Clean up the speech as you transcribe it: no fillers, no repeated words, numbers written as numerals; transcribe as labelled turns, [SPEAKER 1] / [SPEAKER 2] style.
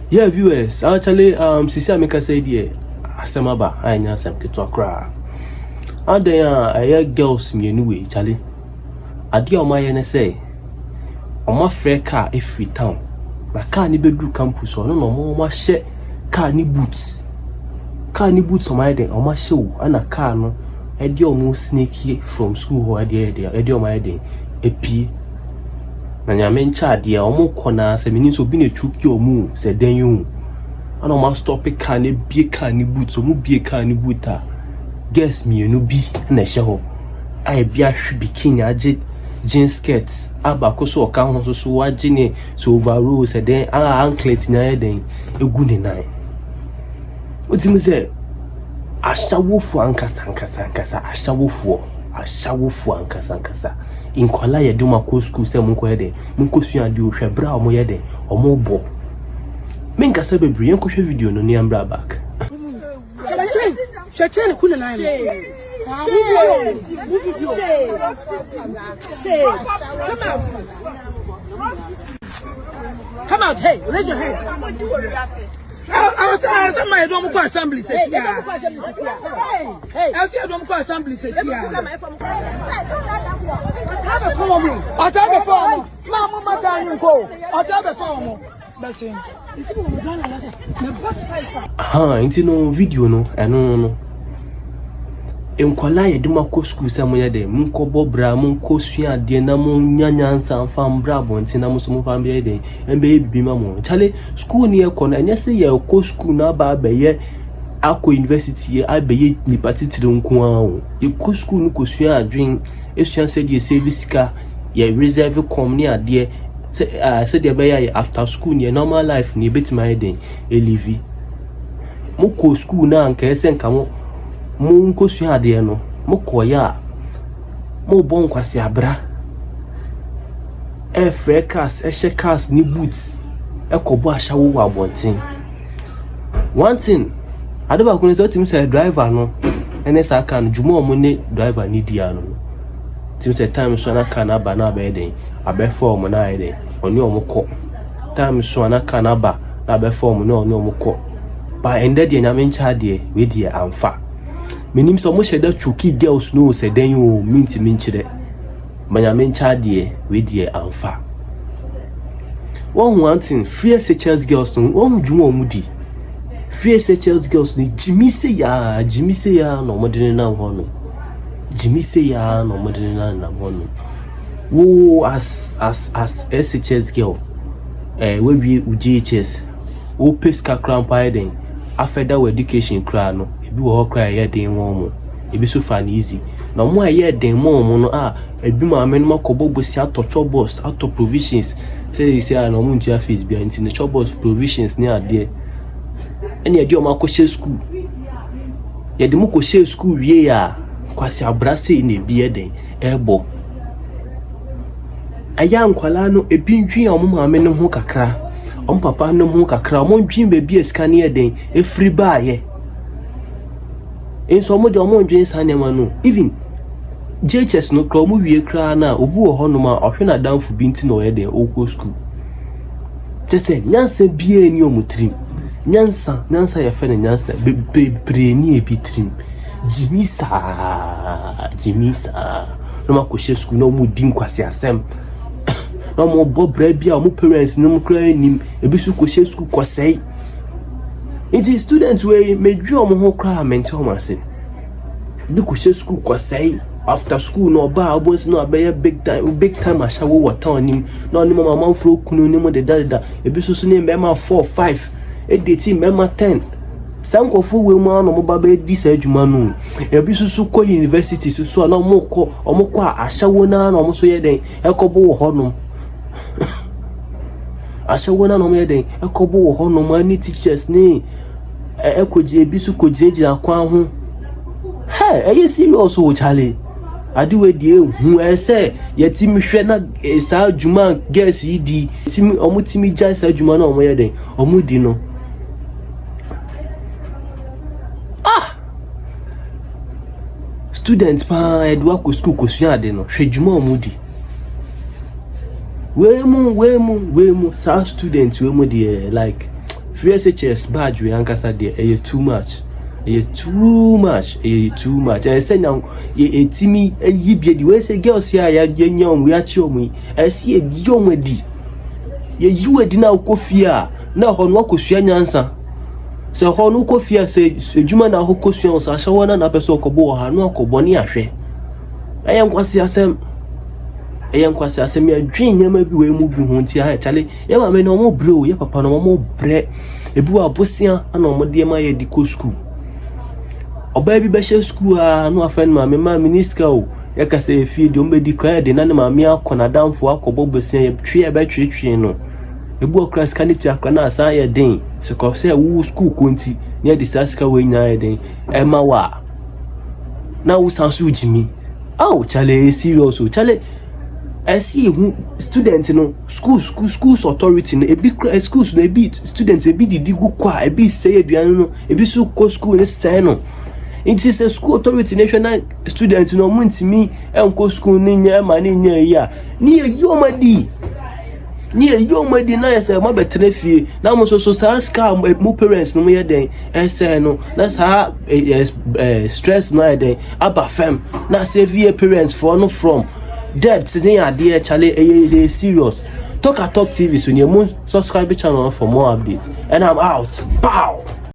[SPEAKER 1] Yeah, viewers, actually, sisi ameka say there, asemaba, anya asem keto akra. And then, girls me anyway, Charlie. Adi o maye ne say, o ma frɛ car every town. Na car ni bedu campus no ma hye car ni boots. Car ni boots o maye den, o ma hye wo, ana car no, edi o mo sneaky from school ho edi o maye den, epie. Na nyame ncha de omo kona se meni so bi na chuki omu se den yu ana o ma stop car na bie car ni boot omu bie car ni boot a guess me no bi na hye ho ai bia hwe bikini age jeans skirt abako so ka ho so waje ne so overall se den anklet nya den egu ne nan otimi se Ashawo fu ankasa Ashawo fu ankasa inkwala ye duma ko school se munko ye de munko sua de ohwe bra omo ye de omo bo menka se bebre yen ko hwe video no ni ambra back
[SPEAKER 2] Shacheni kuna naye come out, hey, raise your hand. I was my drum for assembly says yeah. Hey, I see a drum for assembly says yeah. Have a form. I have a form. Mama can go. I have a form. That's it.
[SPEAKER 1] Inti no video no no. Enkwala ye duma ko school se mo ye de munko bobra munko sua de na mo nyanyansa amfam bra bonti na mo so mo fam be de embe bibi ma mo chale school ni e kono enye se ye ko school na ba ye akọ university ye abeye ni patitire nko an ye ko school no ko sua adwen esua se de service ka ye reserve company ade se de be ye after school ni normal life ni betima ye de elivi mo ko school na anka ese nka mo munko sua ade no mo koya mo bon kwase abra e frekas e shekas ni boots e kobo Ashawo wa bontin one thing adeba kun so tim say driver no ene sa kan jumo mo ne driver ni dia no tim say time so na kan aba na be den abe form na ide oni o mo ko time so na kan aba na be form na oni o mo ko ba ende de nyame ncha de we de amfa menim so mo sheda chuki girls no se den yo minti minchire manyame ncha de we de amfa one thing free SHS girls no won dwuma omudi free SHS girls ni Jimmy say ya no modene na ho no Jimmy say ya no modene na ho no wo as SHS girl we be UGHS wo peska crampa den after our education kra no ebi wo kra ye den won mo ebi so fa easy na mo aye den mo no ebi ma me no makobo bosi atotcho boss ato provisions say na mo ntia fees bia nti ne chobos provisions ni ade ene ade o makoshe school ye de mo koshe school wie ya kwase abrase na ebi ye den ebo aya nkwala no ebi ntwi o mo ma me no ho kakra on papa no ho kakra mo ntwin bebi escan ye den e free ba ye enso mo de o mo ntwin sanema no even JHS no kra mo wie kra na obu wo ho no ma ohwe na danfo binti no ye den okwo school tese nyansa bie ni o mutrim nyansa ye fe ne nyansa bebre ni e bitrim jimisa no ma ko she school no mu din kwase asem no mo bobra bia mo parents no mo kra nim ebi su ko she school kwasei it is students we medwi o mo ho kra mental mase bi ko she school kwasei after school no ba abos no abeye big time Ashawo wata nim no ni mama manfro kunu ni mo de dada ebi so ni mema 4 5 edeti mema 10 sankofo we mu ano mo ba be di sa adwuma no ebi so ko university so na mo ko Ashawo na no mo so ye den ekobo wo honom Ashawo na no mo ye den ekobo wo honom ani teachers ni ekoje ebi so ko jira kwa ho hey serious o chale adiwe die hu ese yetimi hwe na sa adwuma girls yi timi omo timi jai sa adwuma na omo ye den omo di no students pa edwa ko school ko sua ade no hwe dwuma omo di we mu sa students we mu di like free SHS badge we ankasa there too much. Too much. I say now, a timmy, a yibby, the way say girls here, young, we are chummy. I see a young lady. You a dinner coffee, now on what could she answer? So, how coffee say, Jumana who questions Ashawo and Apeso Kobo, Hanoko Boniashe. I am quasi asem. I am quasi asem, a dream, you may be moving home to your Charlie. Yama may no more brew, your papa no more bread. A bua bosia, and no more dear my edico school. O baby beshe school no offend ma minister o ya ka say fie de o me declare de na ma me akona down for akobo besia ye twe e be twe no ebu okra ska ni tia na asa ye den so ko say wo school konti ne de saska we nya ye den e ma wa na wo sansu jimi chale serious o chale I see students no schools authority no ebi schools no ebi students ebi didi go kwa ebi say aduan no ebi so ko school ne say no. It is a school authority national students no muntimi enko school ni nya ma ni nya ya ni yomadi na yesa ma betre fie na mo so sa ska mo parents no mo ye den ese no na sa stress na den aba fam na save parents for no from debt ni ade chale serious. Talk TV so you subscribe channel for more updates and I'm out. Pow.